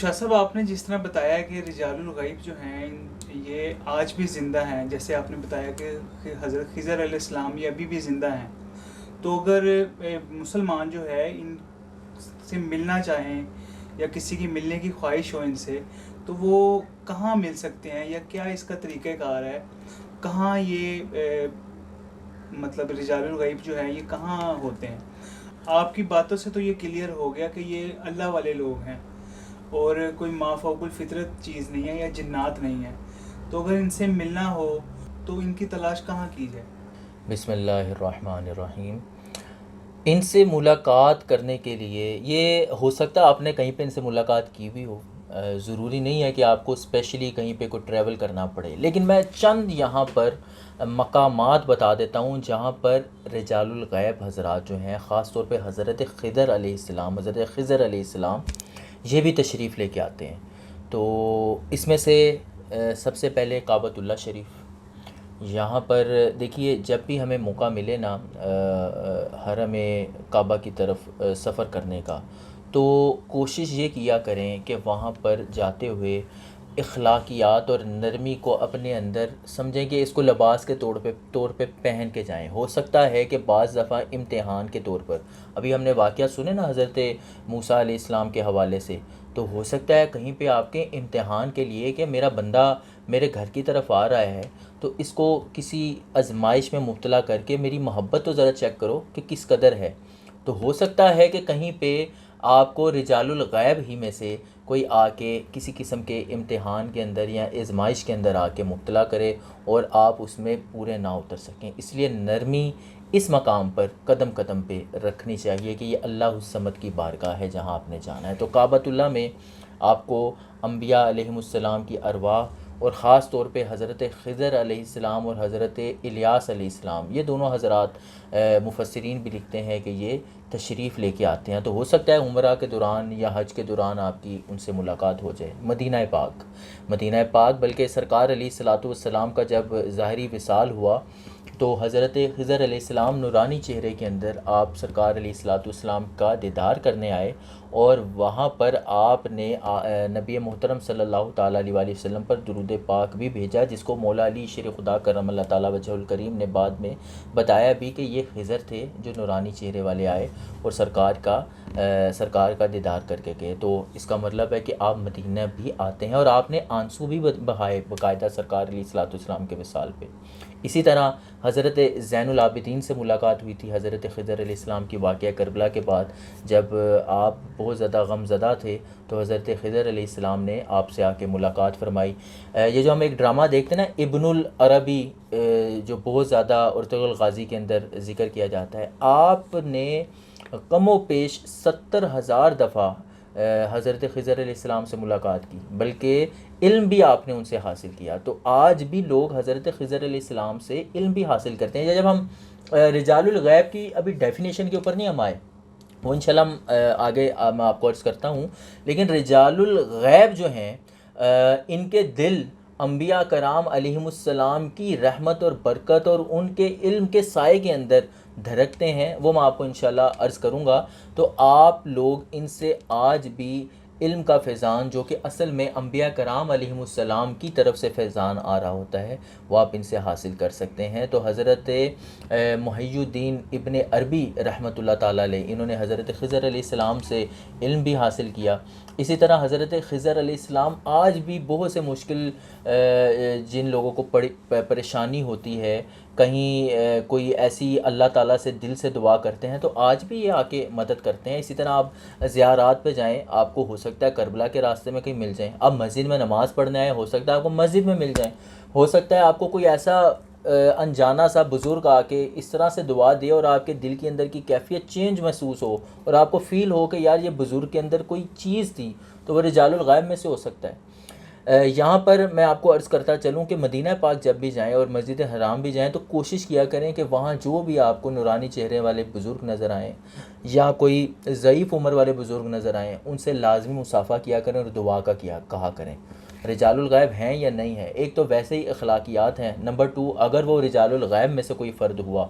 شاہ صاحب، آپ نے جس طرح بتایا کہ رجال الغیب جو ہیں یہ آج بھی زندہ ہیں، جیسے آپ نے بتایا کہ حضرت خضر علیہ السلام یہ ابھی بھی زندہ ہیں، تو اگر مسلمان جو ہے ان سے ملنا چاہیں یا کسی کی ملنے کی خواہش ہو ان سے، تو وہ کہاں مل سکتے ہیں یا کیا اس کا طریقہ کار ہے؟ کہاں یہ مطلب رجال الغیب جو ہے یہ کہاں ہوتے ہیں؟ آپ کی باتوں سے تو یہ کلیئر ہو گیا کہ یہ اللہ والے لوگ ہیں اور کوئی ما فوق الفطرت چیز نہیں ہے یا جنات نہیں ہے، تو اگر ان سے ملنا ہو تو ان کی تلاش کہاں کی جائے؟ بسم اللہ الرحمن الرحیم۔ ان سے ملاقات کرنے کے لیے یہ ہو سکتا ہے آپ نے کہیں پہ ان سے ملاقات کی بھی ہو، ضروری نہیں ہے کہ آپ کو اسپیشلی کہیں پہ کوئی ٹریول کرنا پڑے، لیکن میں چند یہاں پر مقامات بتا دیتا ہوں جہاں پر رجال الغیب حضرات جو ہیں، خاص طور پہ حضرت خضر علیہ السلام، حضرت خضر علیہ السلام یہ بھی تشریف لے کے آتے ہیں۔ تو اس میں سے سب سے پہلے کعبۃ اللہ شریف، یہاں پر دیکھیے جب بھی ہمیں موقع ملے نا حرم کعبہ کی طرف سفر کرنے کا، تو کوشش یہ کیا کریں کہ وہاں پر جاتے ہوئے اخلاقیات اور نرمی کو اپنے اندر سمجھیں کہ اس کو لباس کے طور پہ پہن کے جائیں۔ ہو سکتا ہے کہ بعض دفعہ امتحان کے طور پر، ابھی ہم نے واقعہ سنے نا حضرت موسیٰ علیہ السلام کے حوالے سے، تو ہو سکتا ہے کہیں پہ آپ کے امتحان کے لیے کہ میرا بندہ میرے گھر کی طرف آ رہا ہے، تو اس کو کسی آزمائش میں مبتلا کر کے میری محبت تو ذرا چیک کرو کہ کس قدر ہے۔ تو ہو سکتا ہے کہ کہیں پہ آپ کو رجال الغیب ہی میں سے کوئی آ کے کسی قسم کے امتحان کے اندر یا آزمائش کے اندر آ کے مبتلا کرے اور آپ اس میں پورے نہ اتر سکیں۔ اس لیے نرمی اس مقام پر قدم قدم پہ رکھنی چاہیے کہ یہ اللہ الصمد کی بارگاہ ہے جہاں آپ نے جانا ہے۔ تو کعبۃ اللہ میں آپ کو انبیاء علیہم السلام کی ارواح اور خاص طور پہ حضرت خضر علیہ السلام اور حضرت الیاس علیہ السلام، یہ دونوں حضرات مفسرین بھی لکھتے ہیں کہ یہ تشریف لے کے آتے ہیں۔ تو ہو سکتا ہے عمرہ کے دوران یا حج کے دوران آپ کی ان سے ملاقات ہو جائے۔ مدینہ پاک بلکہ سرکار علیہ الصلاۃ والسلام کا جب ظاہری وصال ہوا تو حضرت خضر علیہ السلام نورانی چہرے کے اندر آپ سرکار علیہ الصلاۃ والسلام کا دیدار کرنے آئے، اور وہاں پر آپ نے نبی محترم صلی اللہ تعالیٰ علیہ وآلہ وسلم پر درود پاک بھی بھیجا، جس کو مولا علی شیر خدا کرم اللہ تعالیٰ وجہ الکریم نے بعد میں بتایا بھی کہ یہ خضر تھے جو نورانی چہرے والے آئے اور سرکار کا دیدار کر کے گئے۔ تو اس کا مطلب ہے کہ آپ مدینہ بھی آتے ہیں اور آپ نے آنسو بھی بہائے باقاعدہ سرکار علیہ الصلاۃ والسلام کے وصال پہ۔ اسی طرح حضرت زین العابدین سے ملاقات ہوئی تھی حضرت خضر علیہ السلام کی واقعہ کربلا کے بعد، جب آپ بہت زیادہ غم زدہ تھے تو حضرت خضر علیہ السلام نے آپ سے آ کے ملاقات فرمائی۔ یہ جو ہم ایک ڈرامہ دیکھتے ہیں نا ابن العربی، جو بہت زیادہ ارطغرل الغازی کے اندر ذکر کیا جاتا ہے، آپ نے کم و بیش 70,000 دفعہ حضرت خضر علیہ السلام سے ملاقات کی، بلکہ علم بھی آپ نے ان سے حاصل کیا۔ تو آج بھی لوگ حضرت خضر علیہ السلام سے علم بھی حاصل کرتے ہیں۔ جب ہم رجال الغیب کی ابھی ڈیفینیشن کے اوپر نہیں ہم آئے، وہ انشاءاللہ ہم آگے میں آپ کو عرض کرتا ہوں، لیکن رجال الغیب جو ہیں ان کے دل انبیاء کرام علیہم السلام کی رحمت اور برکت اور ان کے علم کے سائے کے اندر دھڑکتے ہیں، وہ میں آپ کو انشاءاللہ عرض کروں گا۔ تو آپ لوگ ان سے آج بھی علم کا فیضان، جو کہ اصل میں انبیاء کرام علیہم السلام کی طرف سے فیضان آ رہا ہوتا ہے، وہ آپ ان سے حاصل کر سکتے ہیں۔ تو حضرت محی الدین ابن عربی رحمۃ اللہ تعالیٰ علیہ، انہوں نے حضرت خضر علیہ السلام سے علم بھی حاصل کیا۔ اسی طرح حضرت خضر علیہ السلام آج بھی بہت سے مشکل جن لوگوں کو پریشانی ہوتی ہے، کہیں کوئی ایسی اللہ تعالیٰ سے دل سے دعا کرتے ہیں، تو آج بھی یہ آ کے مدد کرتے ہیں۔ اسی طرح آپ زیارات پہ جائیں، آپ کو ہو سکتا ہے کربلا کے راستے میں کہیں مل جائیں، آپ مسجد میں نماز پڑھنے آئے، ہو سکتا ہے آپ کو مسجد میں مل جائیں، ہو سکتا ہے آپ کو کوئی ایسا انجانا سا بزرگ آ کے اس طرح سے دعا دے اور آپ کے دل کے اندر کی کیفیت چینج محسوس ہو اور آپ کو فیل ہو کہ یار یہ بزرگ کے اندر کوئی چیز تھی، تو وہ رجال الغیب میں سے ہو سکتا ہے۔ یہاں پر میں آپ کو عرض کرتا چلوں کہ مدینہ پاک جب بھی جائیں اور مسجد حرام بھی جائیں، تو کوشش کیا کریں کہ وہاں جو بھی آپ کو نورانی چہرے والے بزرگ نظر آئیں یا کوئی ضعیف عمر والے بزرگ نظر آئیں، ان سے لازمی مصافحہ کیا کریں اور دعا کا کہا کریں۔ رجال الغیب ہیں یا نہیں ہیں، ایک تو ویسے ہی اخلاقیات ہیں، نمبر 2 اگر وہ رجال الغیب میں سے کوئی فرد ہوا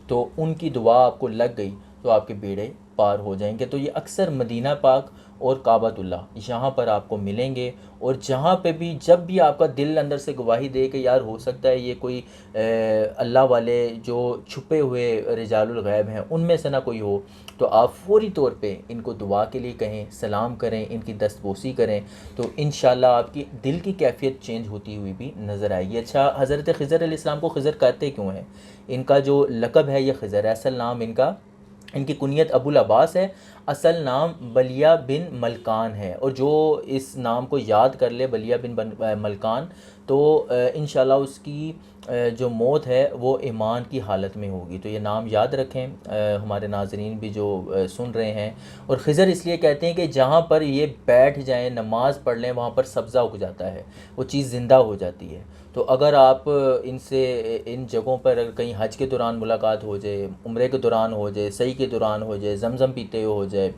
تو ان کی دعا آپ کو لگ گئی تو آپ کے بیڑے پار ہو جائیں گے تو یہ اکثر مدینہ پاک اور کعبۃ اللہ یہاں پر آپ کو ملیں گے، اور جہاں پہ بھی جب بھی آپ کا دل اندر سے گواہی دے کہ یار ہو سکتا ہے یہ کوئی اللہ والے جو چھپے ہوئے رجال الغیب ہیں ان میں سے نہ کوئی ہو، تو آپ فوری طور پہ ان کو دعا کے لیے کہیں، سلام کریں، ان کی دستبوسی کریں، تو انشاءاللہ آپ کی دل کی کیفیت چینج ہوتی ہوئی بھی نظر آئے گی۔ اچھا، حضرت خضر علیہ السلام کو خضر کہتے کیوں ہیں؟ ان کا جو لقب ہے یہ خضر ہے، اصل نام ان کی کنیت ابو العباس ہے، اصل نام بلیہ بن ملکان ہے، اور جو اس نام کو یاد کر لے بلیہ بن ملکان تو انشاءاللہ اس کی جو موت ہے وہ ایمان کی حالت میں ہوگی۔ تو یہ نام یاد رکھیں ہمارے ناظرین بھی جو سن رہے ہیں۔ اور خضر اس لیے کہتے ہیں کہ جہاں پر یہ بیٹھ جائیں نماز پڑھ لیں وہاں پر سبزہ اگ جاتا ہے، وہ چیز زندہ ہو جاتی ہے۔ تو اگر آپ ان سے ان جگہوں پر اگر کہیں حج کے دوران ملاقات ہو جائے، عمرے کے دوران ہو جائے، سعی کے دوران ہو جائے، زمزم پیتے ہو جائے،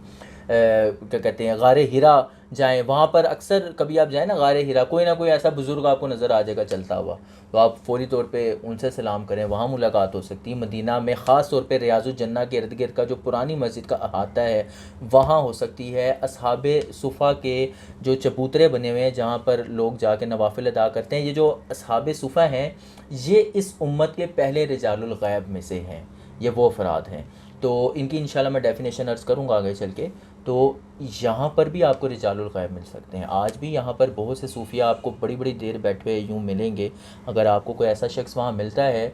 کیا کہتے ہیں غار ہرا جائیں، وہاں پر اکثر کبھی آپ جائیں نا غار ہرا، کوئی نہ کوئی ایسا بزرگ آپ کو نظر آ جائے گا چلتا ہوا، تو آپ فوری طور پہ ان سے سلام کریں، وہاں ملاقات ہو سکتی ہے۔ مدینہ میں خاص طور پہ ریاض الجنہ کے ارد گرد کا جو پرانی مسجد کا احاطہ ہے وہاں ہو سکتی ہے۔ اصحاب صفا کے جو چبوترے بنے ہوئے ہیں جہاں پر لوگ جا کے نوافل ادا کرتے ہیں، یہ جو اصحاب صفا ہیں یہ اس امت کے پہلے رجال الغیب میں سے ہیں، یہ وہ افراد ہیں۔ تو ان کی انشاءاللہ میں ڈیفینیشن عرض کروں گا آگے چل کے۔ تو یہاں پر بھی آپ کو رجال الغیب مل سکتے ہیں، آج بھی یہاں پر بہت سے صوفیہ آپ کو بڑی بڑی دیر بیٹھے یوں ملیں گے۔ اگر آپ کو کوئی ایسا شخص وہاں ملتا ہے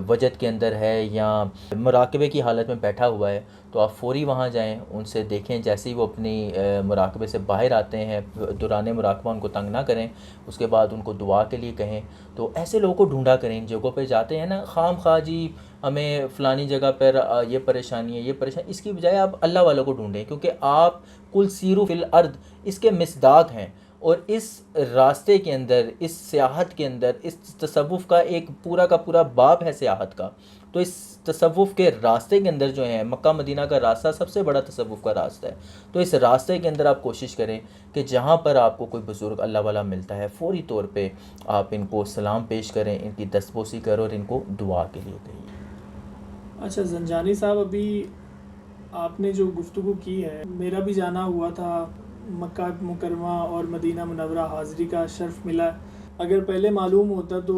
وجد کے اندر ہے یا مراقبے کی حالت میں بیٹھا ہوا ہے تو آپ فوری وہاں جائیں، ان سے دیکھیں، جیسے ہی وہ اپنی مراقبے سے باہر آتے ہیں دوران مراقبہ ان کو تنگ نہ کریں، اس کے بعد ان کو دعا کے لیے کہیں۔ تو ایسے لوگوں کو ڈھونڈا کریں، ان جگہوں پہ جاتے ہیں نا خام خواہ جی ہمیں فلانی جگہ پر یہ پریشانی ہے یہ پریشانی، اس کی بجائے آپ اللہ والوں کو ڈھونڈیں، کیونکہ آپ کل سیرو فی الارض اس کے مصداق ہیں، اور اس راستے کے اندر، اس سیاحت کے اندر، اس تصوف کا ایک پورا کا پورا باب ہے سیاحت کا۔ تو اس تصوف کے راستے کے اندر جو ہیں مکہ مدینہ کا راستہ سب سے بڑا تصوف کا راستہ ہے، تو اس راستے کے اندر آپ کوشش کریں کہ جہاں پر آپ کو کوئی بزرگ اللہ والا ملتا ہے فوری طور پہ آپ ان کو سلام پیش کریں، ان کی دستبوسی کرو اور ان کو دعا کے لیے کہیں۔ اچھا زنجانی صاحب، ابھی آپ نے جو گفتگو کی ہے، میرا بھی جانا ہوا تھا، مکہ مکرمہ اور مدینہ منورہ حاضری کا شرف ملا۔ اگر پہلے معلوم ہوتا تو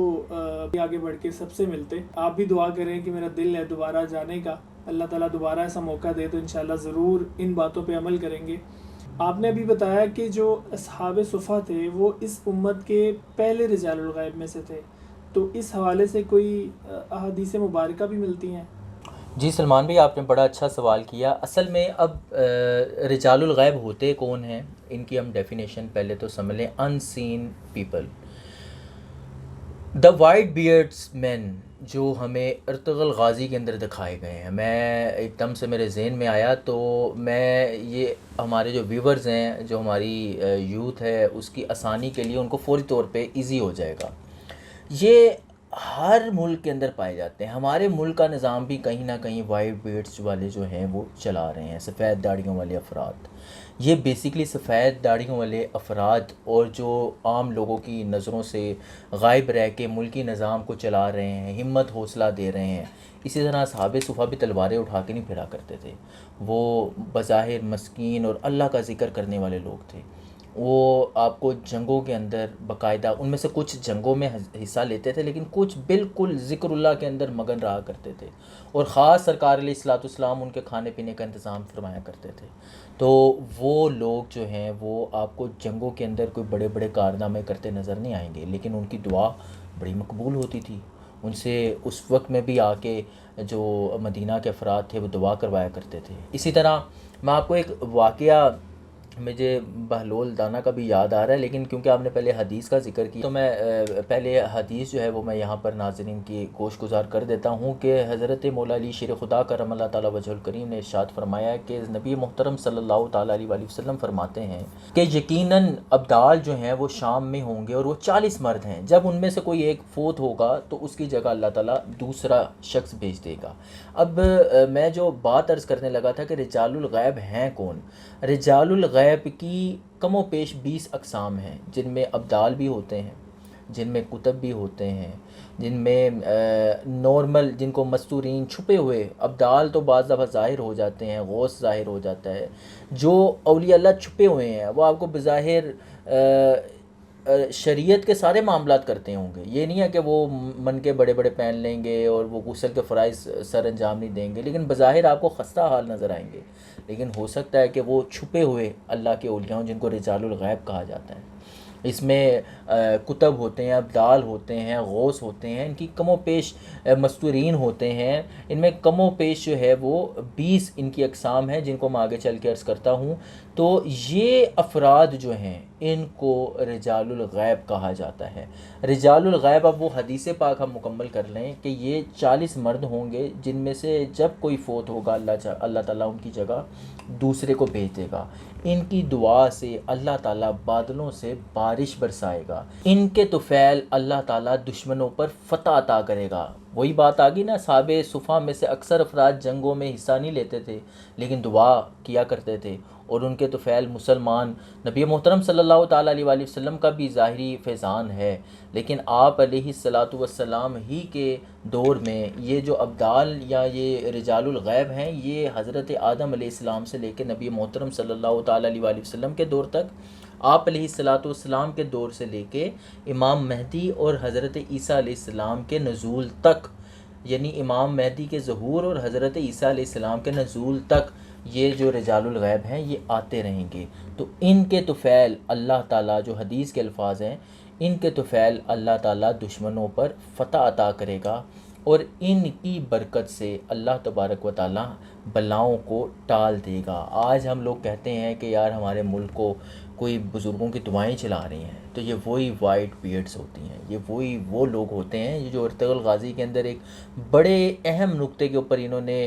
آگے بڑھ کے سب سے ملتے۔ آپ بھی دعا کریں کہ میرا دل ہے دوبارہ جانے کا، اللہ تعالیٰ دوبارہ ایسا موقع دے تو انشاءاللہ ضرور ان باتوں پہ عمل کریں گے۔ آپ نے ابھی بتایا کہ جو اصحاب صفا تھے وہ اس امت کے پہلے رجال الغیب میں سے تھے، تو اس حوالے سے کوئی احادیث مبارکہ بھی ملتی ہیں؟ جی سلمان بھائی، آپ نے بڑا اچھا سوال کیا۔ اصل میں اب رجال الغیب ہوتے کون ہیں، ان کی ہم ڈیفینیشن پہلے تو سمجھ لیں۔ ان سین پیپل، دا وائٹ بیئرڈس مین، جو ہمیں ارطغرل غازی کے اندر دکھائے گئے ہیں۔ میں ایک دم سے میرے ذہن میں آیا تو میں یہ ہمارے جو ویورز ہیں، جو ہماری یوتھ ہے، اس کی آسانی کے لیے ان کو فوری طور پہ ایزی ہو جائے گا۔ یہ ہر ملک کے اندر پائے جاتے ہیں، ہمارے ملک کا نظام بھی کہیں نہ کہیں وائٹ بیڈس والے جو ہیں وہ چلا رہے ہیں، سفید داڑھیوں والے افراد۔ یہ بیسیکلی سفید داڑھیوں والے افراد اور جو عام لوگوں کی نظروں سے غائب رہ کے ملکی نظام کو چلا رہے ہیں، ہمت حوصلہ دے رہے ہیں۔ اسی طرح اصحاب صفا بھی تلواریں اٹھا کے نہیں پھرا کرتے تھے، وہ بظاہر مسکین اور اللہ کا ذکر کرنے والے لوگ تھے۔ وہ آپ کو جنگوں کے اندر باقاعدہ، ان میں سے کچھ جنگوں میں حصہ لیتے تھے لیکن کچھ بالکل ذکر اللہ کے اندر مگن رہا کرتے تھے، اور خاص سرکار علیہ الصلوۃ والسلام ان کے کھانے پینے کا انتظام فرمایا کرتے تھے۔ تو وہ لوگ جو ہیں وہ آپ کو جنگوں کے اندر کوئی بڑے بڑے کارنامے کرتے نظر نہیں آئیں گے، لیکن ان کی دعا بڑی مقبول ہوتی تھی۔ ان سے اس وقت میں بھی آ کے جو مدینہ کے افراد تھے وہ دعا کروایا کرتے تھے۔ اسی طرح میں آپ کو ایک واقعہ، مجھے بہلول دانہ کا بھی یاد آ رہا ہے، لیکن کیونکہ آپ نے پہلے حدیث کا ذکر کیا تو میں پہلے حدیث جو ہے وہ میں یہاں پر ناظرین کی گوش گزار کر دیتا ہوں کہ حضرت مولا علی شیر خدا کرم اللہ تعالیٰ وجہ الکریم نے ارشاد فرمایا کہ نبی محترم صلی اللہ تعالیٰ علیہ وآلہ وسلم فرماتے ہیں کہ یقیناً ابدال جو ہیں وہ شام میں ہوں گے اور وہ 40 مرد ہیں، جب ان میں سے کوئی ایک فوت ہوگا تو اس کی جگہ اللہ تعالیٰ دوسرا شخص بھیج دے گا۔ اب میں جو بات عرض کرنے لگا تھا کہ رجال الغیب ہیں کون، رجال الغیب کی کم و پیش 20 اقسام ہیں، جن میں ابدال بھی ہوتے ہیں، جن میں کتب بھی ہوتے ہیں، جن میں نارمل، جن کو مستورین چھپے ہوئے ابدال تو بعض دفعہ ظاہر ہو جاتے ہیں، غوث ظاہر ہو جاتا ہے، جو اولیاء اللہ چھپے ہوئے ہیں وہ آپ کو بظاہر شریعت کے سارے معاملات کرتے ہوں گے. یہ نہیں ہے کہ وہ من کے بڑے بڑے پہن لیں گے اور وہ غسل کے فرائض سر انجام نہیں دیں گے، لیکن بظاہر آپ کو خستہ حال نظر آئیں گے. لیکن ہو سکتا ہے کہ وہ چھپے ہوئے اللہ کے اولیاء ہوں، جن کو رجال الغیب کہا جاتا ہے. اس میں کتب ہوتے ہیں، ابدال ہوتے ہیں، غوث ہوتے ہیں، ان کی کم و بیش مستورین ہوتے ہیں. ان میں کم و بیش جو ہے وہ 20 ان کی اقسام ہیں، جن کو میں آگے چل کے عرض کرتا ہوں. تو یہ افراد جو ہیں ان کو رجال الغیب کہا جاتا ہے. رجال الغیب، اب وہ حدیث پاک ہم مکمل کر لیں کہ یہ 40 مرد ہوں گے جن میں سے جب کوئی فوت ہوگا اللہ تعالیٰ ان کی جگہ دوسرے کو بھیج دے گا. ان کی دعا سے اللہ تعالیٰ بادلوں سے بارش برسائے گا. ان کے طفیل اللہ تعالیٰ دشمنوں پر فتح عطا کرے گا. وہی بات آ گئی نا، اصحاب صفا میں سے اکثر افراد جنگوں میں حصہ نہیں لیتے تھے لیکن دعا کیا کرتے تھے، اور ان کے طفیل مسلمان. نبی محترم صلی اللہ تعالیٰ علیہ وآلہ وسلم کا بھی ظاہری فیضان ہے، لیکن آپ علیہ الصلاۃ والسلام ہی کے دور میں یہ جو ابدال یا یہ رجال الغیب ہیں، یہ حضرت آدم علیہ السلام سے لے کے نبی محترم صلی اللہ تعالیٰ علیہ وآلہ وسلم کے دور تک، آپ علیہ الصلاۃ والسلام کے دور سے لے کے امام مہدی اور حضرت عیسیٰ علیہ السلام کے نزول تک، یعنی امام مہدی کے ظہور اور حضرت عیسیٰ علیہ السلام کے نزول تک یہ جو رجال الغیب ہیں یہ آتے رہیں گے. تو ان کے طفیل اللہ تعالیٰ، جو حدیث کے الفاظ ہیں، ان کے طفیل اللہ تعالیٰ دشمنوں پر فتح عطا کرے گا، اور ان کی برکت سے اللہ تبارک و تعالیٰ بلاؤں کو ٹال دے گا. آج ہم لوگ کہتے ہیں کہ یار ہمارے ملک کو کوئی بزرگوں کی دعائیں چلا رہی ہیں، تو یہ وہی وائٹ بیئرڈز ہوتی ہیں، یہ وہ لوگ ہوتے ہیں جو ارطغرل غازی کے اندر ایک بڑے اہم نقطے کے اوپر انہوں نے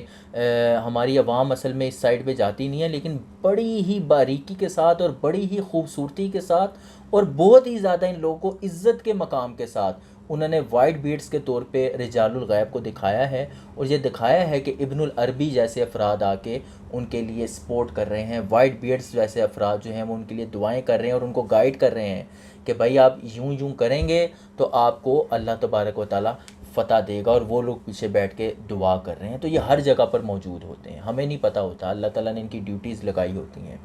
ہماری عوام اصل میں اس سائڈ پہ جاتی نہیں ہے، لیکن بڑی ہی باریکی کے ساتھ اور بڑی ہی خوبصورتی کے ساتھ اور بہت ہی زیادہ ان لوگوں کو عزت کے مقام کے ساتھ انہوں نے وائٹ بیڈز کے طور پہ رجال الغیب کو دکھایا ہے. اور یہ دکھایا ہے کہ ابن العربی جیسے افراد آ کے ان کے لیے سپورٹ کر رہے ہیں، وائٹ بیڈز جیسے افراد جو ہیں وہ ان کے لیے دعائیں کر رہے ہیں اور ان کو گائیڈ کر رہے ہیں کہ بھائی آپ یوں کریں گے تو آپ کو اللہ تبارک و تعالیٰ فتح دے گا، اور وہ لوگ پیچھے بیٹھ کے دعا کر رہے ہیں. تو یہ ہر جگہ پر موجود ہوتے ہیں، ہمیں نہیں پتہ ہوتا، اللہ تعالیٰ نے ان کی ڈیوٹیز لگائی ہوتی ہیں.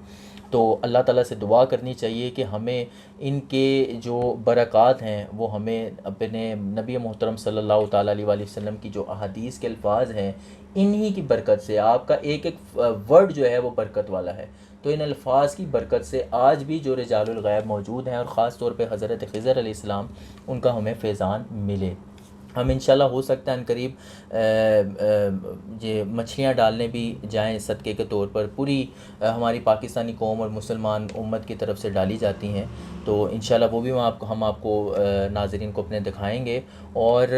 تو اللہ تعالیٰ سے دعا کرنی چاہیے کہ ہمیں ان کے جو برکات ہیں وہ ہمیں اپنے نبی محترم صلی اللہ تعالیٰ علیہ وآلہ وسلم کی جو احادیث کے الفاظ ہیں انہی کی برکت سے، آپ کا ایک ورڈ جو ہے وہ برکت والا ہے، تو ان الفاظ کی برکت سے آج بھی جو رجال الغیب موجود ہیں، اور خاص طور پہ حضرت خضر علیہ السلام، ان کا ہمیں فیضان ملے. ہم انشاءاللہ ہو سکتا ہے ان قریب یہ مچھلیاں ڈالنے بھی جائیں صدقے کے طور پر. پوری ہماری پاکستانی قوم اور مسلمان امت کی طرف سے ڈالی جاتی ہیں، تو انشاءاللہ وہ بھی ہم آپ کو ناظرین کو اپنے دکھائیں گے. اور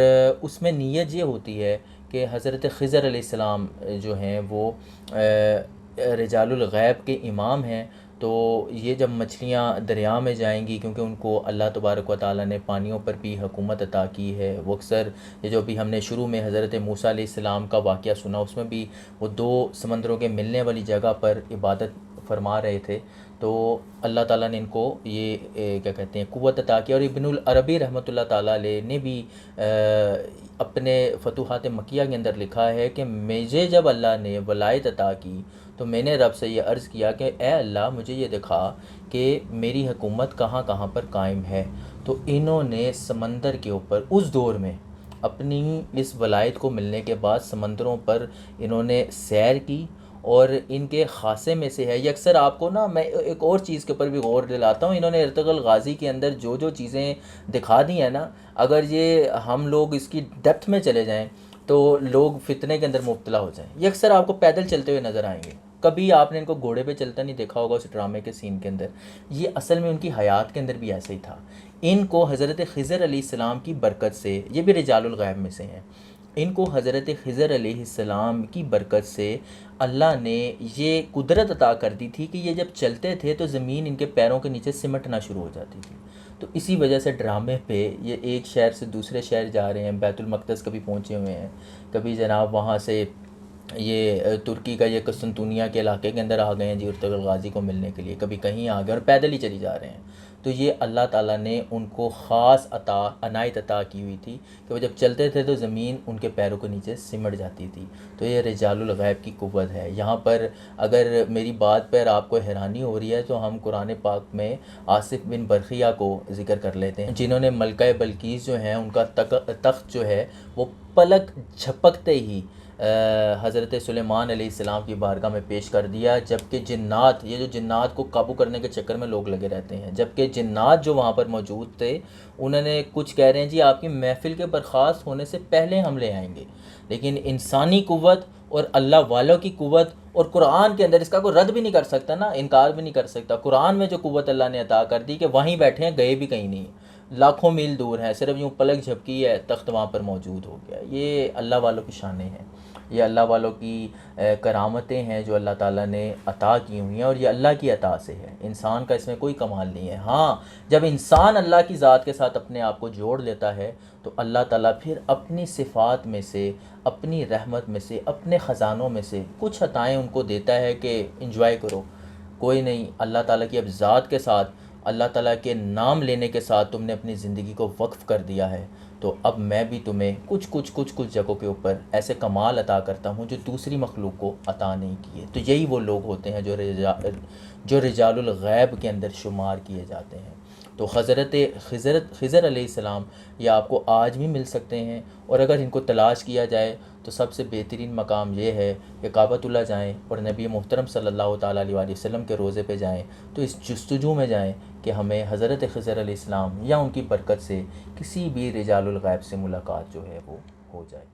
اس میں نیت یہ ہوتی ہے کہ حضرت خضر علیہ السلام جو ہیں وہ رجال الغیب کے امام ہیں. تو یہ جب مچھلیاں دریا میں جائیں گی، کیونکہ ان کو اللہ تبارک و تعالیٰ نے پانیوں پر بھی حکومت عطا کی ہے، وہ اکثر یہ جو بھی ہم نے شروع میں حضرت موسیٰ علیہ السلام کا واقعہ سنا، اس میں بھی وہ 2 سمندروں کے ملنے والی جگہ پر عبادت فرما رہے تھے. تو اللہ تعالیٰ نے ان کو یہ کیا کہتے ہیں قوت عطا کیا. اور ابن العربی رحمۃ اللہ تعالیٰ علیہ نے بھی اپنے فتوحات مکیہ کے اندر لکھا ہے کہ مجھے جب اللہ نے ولایت عطا کی تو میں نے رب سے یہ عرض کیا کہ اے اللہ مجھے یہ دکھا کہ میری حکومت کہاں کہاں پر قائم ہے. تو انہوں نے سمندر کے اوپر اس دور میں اپنی اس ولایت کو ملنے کے بعد سمندروں پر انہوں نے سیر کی. اور ان کے خاصے میں سے ہے یہ، اکثر آپ کو نا میں ایک اور چیز کے اوپر بھی غور دلاتا ہوں، انہوں نے ارطغرل غازی کے اندر جو چیزیں دکھا دی ہیں نا، اگر یہ ہم لوگ اس کی ڈیپتھ میں چلے جائیں تو لوگ فتنے کے اندر مبتلا ہو جائیں. یہ اکثر آپ کو پیدل چلتے ہوئے نظر آئیں گے، کبھی آپ نے ان کو گھوڑے پہ چلتا نہیں دیکھا ہوگا اس ڈرامے کے سین کے اندر. یہ اصل میں ان کی حیات کے اندر بھی ایسے ہی تھا. ان کو حضرت خضر علیہ السلام کی برکت سے، یہ بھی رجال الغیب میں سے ہیں، ان کو حضرت خضر علیہ السلام کی برکت سے اللہ نے یہ قدرت عطا کر دی تھی کہ یہ جب چلتے تھے تو زمین ان کے پیروں کے نیچے سمٹنا شروع ہو جاتی تھی. تو اسی وجہ سے ڈرامے پہ یہ ایک شہر سے دوسرے شہر جا رہے ہیں، بیت المقدس کبھی پہنچے ہوئے ہیں، کبھی جناب وہاں سے یہ ترکی کا یہ قسطنطنیہ کے علاقے کے اندر آ گئے ہیں جی ارطغرل غازی کو ملنے کے لیے، کبھی کہیں آ گئے اور پیدل ہی چلی جا رہے ہیں، تو یہ اللہ تعالیٰ نے ان کو خاص عنایت عطا کی ہوئی تھی کہ وہ جب چلتے تھے تو زمین ان کے پیروں کے نیچے سمٹ جاتی تھی. تو یہ رجال الغیب کی قوت ہے. یہاں پر اگر میری بات پر آپ کو حیرانی ہو رہی ہے تو ہم قرآن پاک میں آصف بن برخیہ کو ذکر کر لیتے ہیں، جنہوں نے ملکہ بلقیس جو ہیں ان کا تخت جو ہے وہ پلک جھپکتے ہی حضرت سلیمان علیہ السلام کی بارگاہ میں پیش کر دیا، جبکہ جنات، یہ جو جنات کو قابو کرنے کے چکر میں لوگ لگے رہتے ہیں، جبکہ جنات جو وہاں پر موجود تھے انہوں نے کچھ کہہ رہے ہیں جی آپ کی محفل کے برخاست ہونے سے پہلے ہم لے آئیں گے. لیکن انسانی قوت اور اللہ والوں کی قوت، اور قرآن کے اندر اس کا کوئی رد بھی نہیں کر سکتا نا، انکار بھی نہیں کر سکتا. قرآن میں جو قوت اللہ نے عطا کر دی کہ وہیں بیٹھے ہیں، گئے بھی کہیں نہیں، لاکھوں میل دور ہیں، صرف یوں پلک جھپکی ہے تخت وہاں پر موجود ہو گیا. یہ اللہ والوں کی شانیں ہیں، یہ اللہ والوں کی کرامتیں ہیں جو اللہ تعالیٰ نے عطا کی ہوئی ہیں، اور یہ اللہ کی عطا سے ہے، انسان کا اس میں کوئی کمال نہیں ہے. ہاں جب انسان اللہ کی ذات کے ساتھ اپنے آپ کو جوڑ لیتا ہے تو اللہ تعالیٰ پھر اپنی صفات میں سے، اپنی رحمت میں سے، اپنے خزانوں میں سے کچھ عطائیں ان کو دیتا ہے کہ انجوائے کرو. کوئی نہیں، اللہ تعالیٰ کی اب ذات کے ساتھ، اللہ تعالیٰ کے نام لینے کے ساتھ تم نے اپنی زندگی کو وقف کر دیا ہے، تو اب میں بھی تمہیں کچھ جگہوں کے اوپر ایسے کمال عطا کرتا ہوں جو دوسری مخلوق کو عطا نہیں کیے. تو یہی وہ لوگ ہوتے ہیں جو رجال الغیب کے اندر شمار کیے جاتے ہیں. تو حضرت خضر علیہ السلام یہ آپ کو آج بھی مل سکتے ہیں، اور اگر ان کو تلاش کیا جائے تو سب سے بہترین مقام یہ ہے کہ کعبۃ اللہ جائیں اور نبی محترم صلی اللہ تعالیٰ علیہ وآلہ وسلم کے روضے پہ جائیں، تو اس جستجو میں جائیں کہ ہمیں حضرت خضر علیہ السلام یا ان کی برکت سے کسی بھی رجال الغیب سے ملاقات جو ہے وہ ہو جائے.